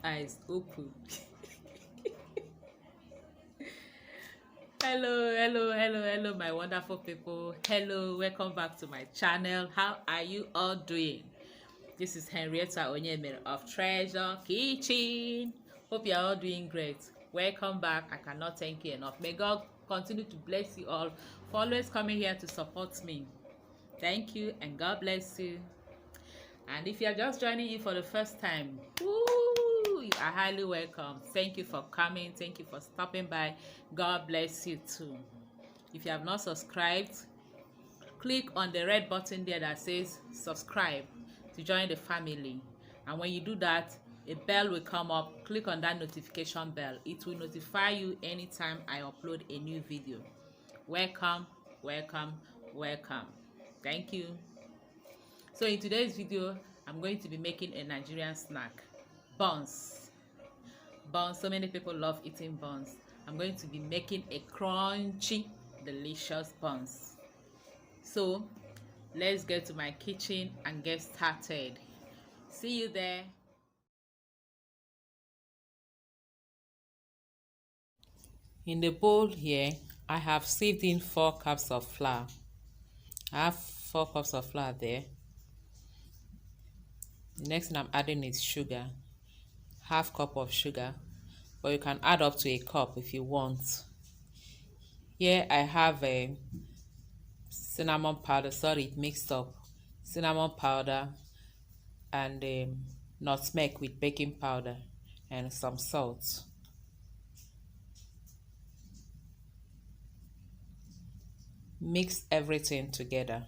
eyes open. Hello, my wonderful people. Hello, welcome back to my channel. How are you all doing? This is Henrietta Onyemere of Treasure Kitchen. Hope you are all doing great. Welcome back. I cannot thank you enough. May God continue to bless you all for always coming here to support me. Thank you and God bless you. And if you are just joining in for the first time, woo, you are highly welcome. Thank you for coming. Thank you for stopping by. God bless you too. If you have not subscribed, click on the red button there that says subscribe to join the family. And when you do that, a bell will come up. Click on that notification bell. It will notify you anytime I upload a new video. Welcome, welcome, welcome. Thank you. So in today's video, I'm going to be making a Nigerian snack, buns. Buns, so many people love eating buns. I'm going to be making a crunchy, delicious buns. So let's get to my kitchen and get started. See you there. In the bowl here, I have sieved in 4 cups of flour. I have 4 cups of flour there. The next thing I'm adding is sugar, half cup of sugar, but you can add up to a cup if you want. Here I have a cinnamon powder, sorry, it mixed up, cinnamon powder and nutmeg with baking powder and some salt. Mix everything together.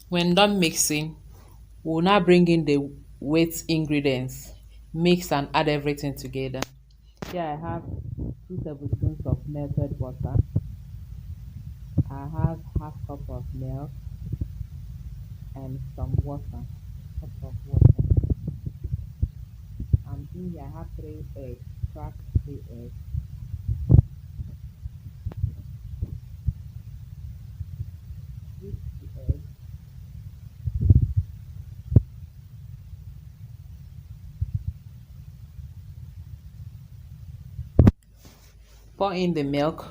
When done mixing, we'll now bring in the wet ingredients, mix and add everything together. Here I have 2 tablespoons of melted butter. I have half cup of milk and some water, cup of water. And in here I have 3 eggs, cracked 3 eggs. Whisk the eggs. Pour in the milk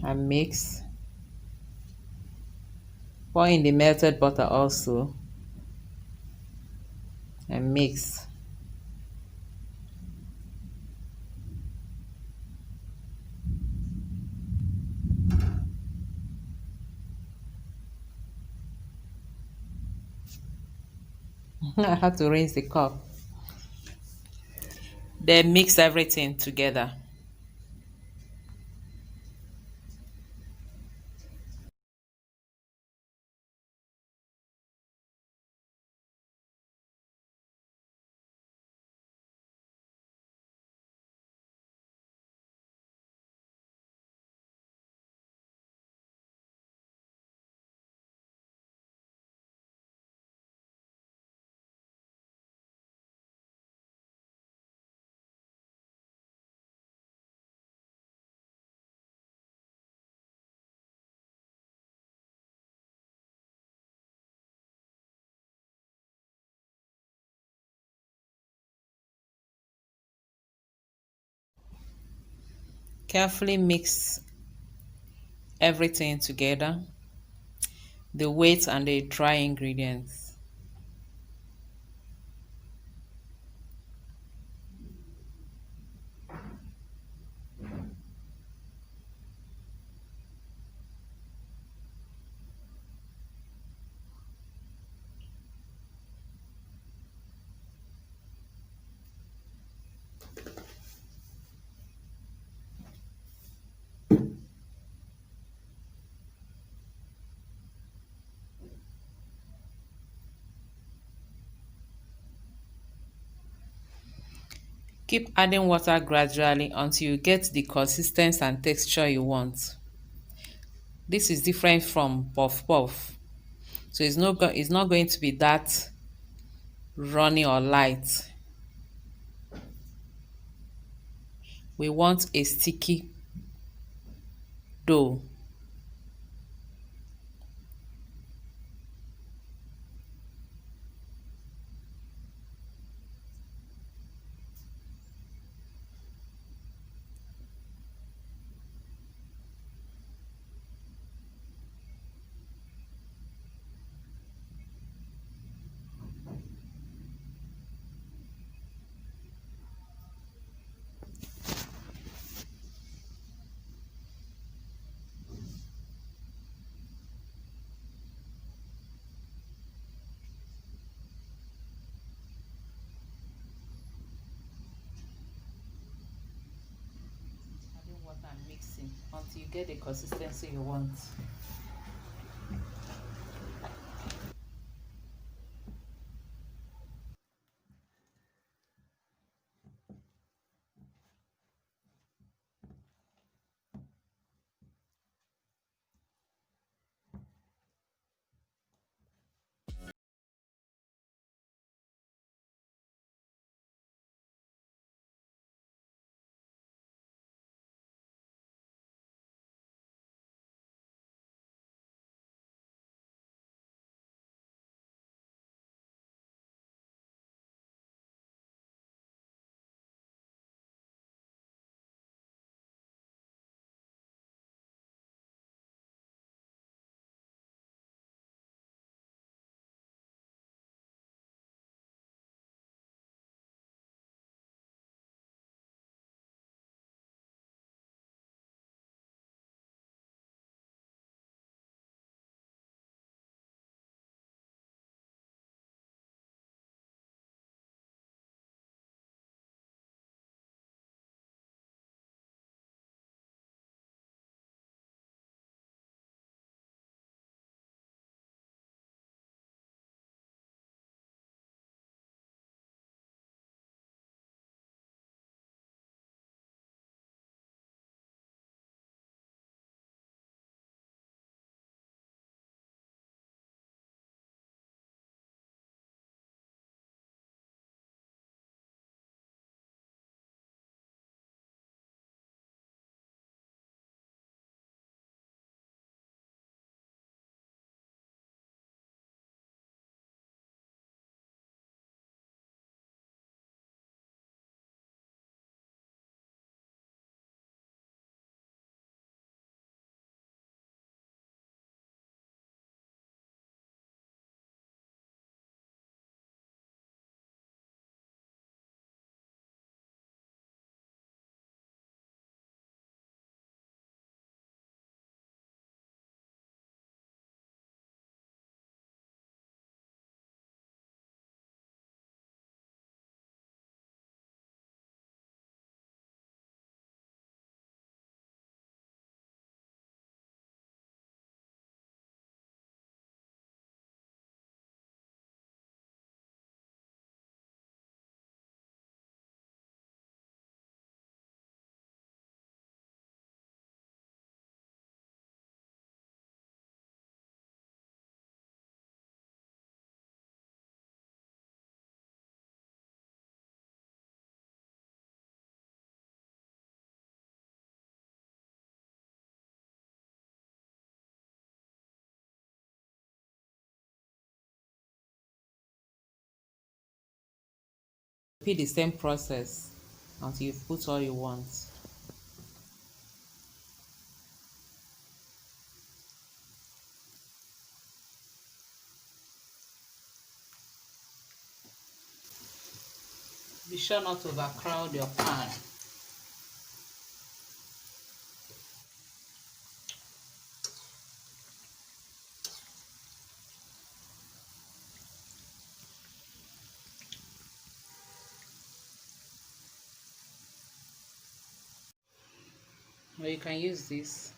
and mix. Pour in the melted butter also and mix. I had to rinse the cup. Then mix everything together. Carefully mix everything together, the wet and the dry ingredients. Keep adding water gradually until you get the consistency and texture you want. This is different from puff puff, so it's not going to be that runny or light. We want a sticky dough. Adding water and mixing until you get the consistency you want. Repeat the same process until you've put all you want. Be sure not to overcrowd your pan. Or you can use this.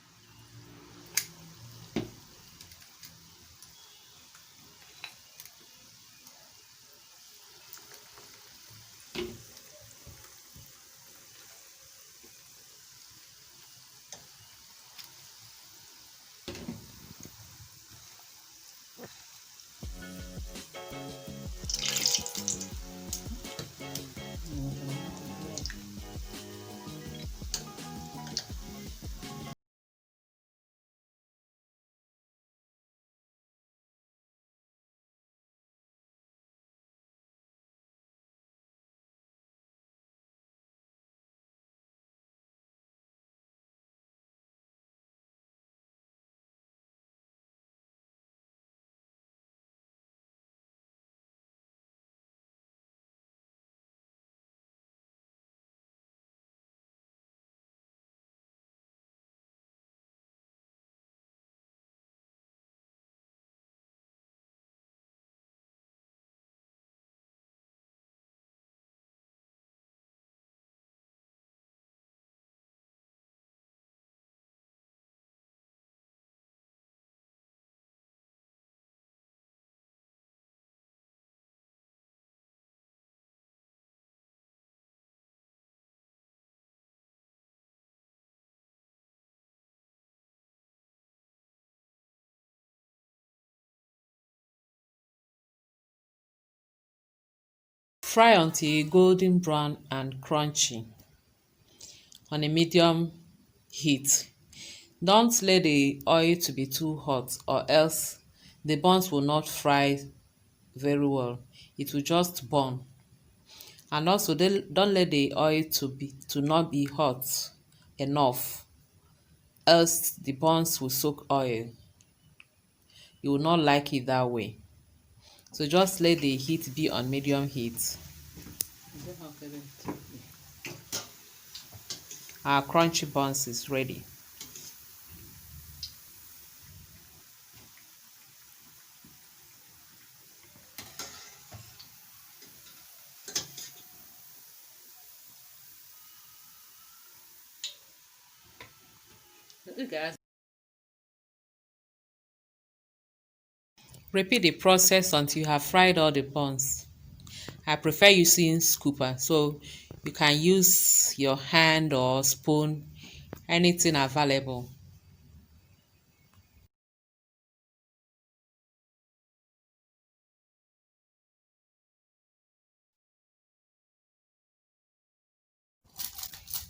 Fry until golden brown and crunchy on a medium heat. Don't let the oil to be too hot or else the buns will not fry very well. It will just burn. And also don't let the oil to not be hot enough, else the buns will soak oil. You will not like it that way. So just let the heat be on medium heat. Our crunchy buns is ready. You guys, repeat the process until you have fried all the buns. I prefer using scooper, so you can use your hand or spoon, anything available.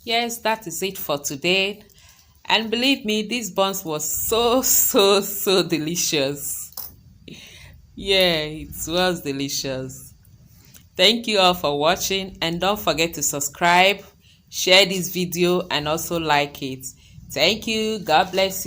Yes, that is it for today. And believe me, this buns was so delicious. Yeah, it was delicious. Thank you all for watching, and don't forget to subscribe, share this video, and also like it. Thank you. God bless you.